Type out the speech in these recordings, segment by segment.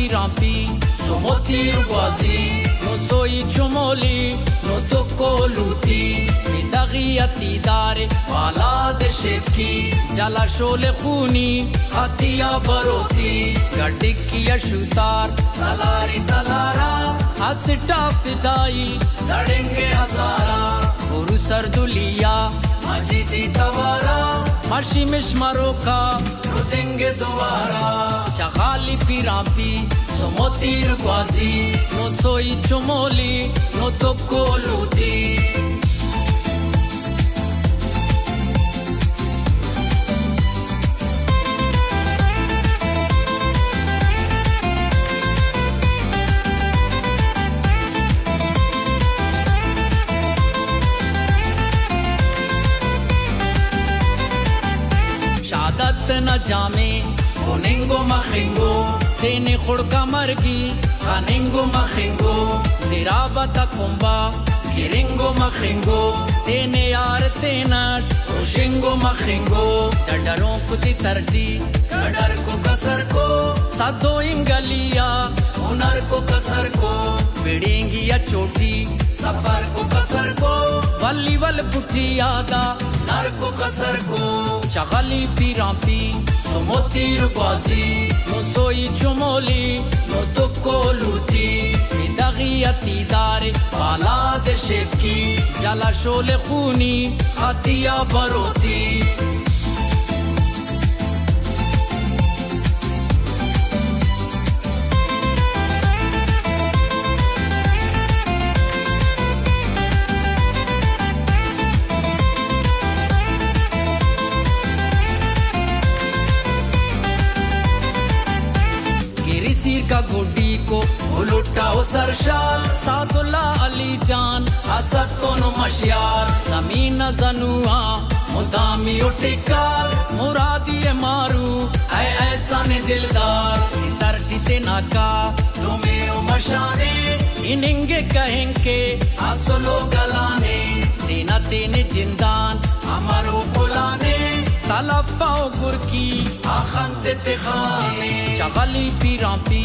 pirampi somoti rugwazi no soy chomoli no tocco luti midagiyati dare wala de shefki jala shole khuni khatiya baroti gadikkiya shutar talari talara hasita fidai ladenge hazara guru sarduliya majidi tawara marshi mishmaro ka rodenge dowara chagali pirampi somoti rugwazi no soy chomoli no tocco luti न जामे कोनेंगो मखेंगो तेने खुड़का मरगी खानेंगो मखेंगो जिराबता कुंबा गिरेंगो मखेंगो तेने यार तेना खुशेंगो मखेंगो डडरों कुती तरटी डडर को कसर को सादो इंगलिया हुनर को कसर को बिड़ेंगी या चोटी सफर को कसर को वली वल पुटी यादा नर को कसर को chagali pirampi somoti rugwazi no soy chomoli no tocco luti midagiyati dare wala de shefki jala shole khuni khatiya baroti का गोडी को उलटाओ सरशाल सादुल्ला अली जान असद कोनो मशियार जमीन जनुआ मुदामी उटिकार मुरादी मारू ऐ ऐसा ने दिलदार तरटीते नाका तुमे ओ मशाने इनिंगे कहेंगे आसलो गलाने देना तेने जिंदान हमारो बुलाने तलफाओ गुरकी आखंते तेखाने chagali pirampi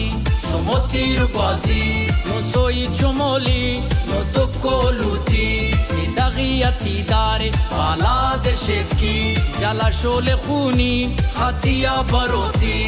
somoti rugwazi no soy chomoli no tocco luti midagiyati dare wala de shefki jala shole khuni khatiya baroti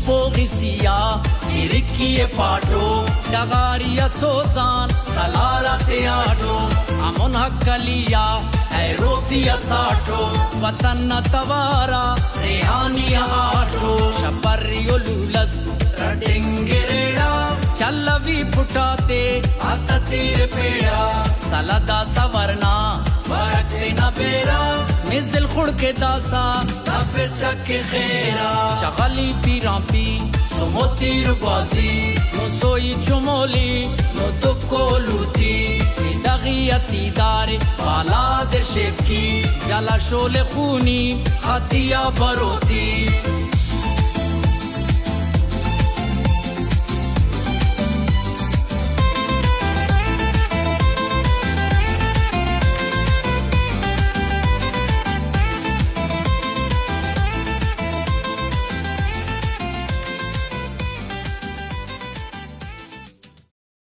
Policía, Irikie Pato, Dagaria Sozan, Talara Teatro, Amon Hakalia, Aerofia Sato, Watana Tavara, Rehania Ato, Shapario Lulas, Radingereda, Chalavi Putate, Atatir Peda, Salada Savarna, Barakte Nabera, Mizil Khurke Dasa, Tapechake Khera, Chagali Pirampi, somoti rugwazi no soy chomoli no tocco luti midagiyati dare wala de shefki jala shole khuni khatiya baroti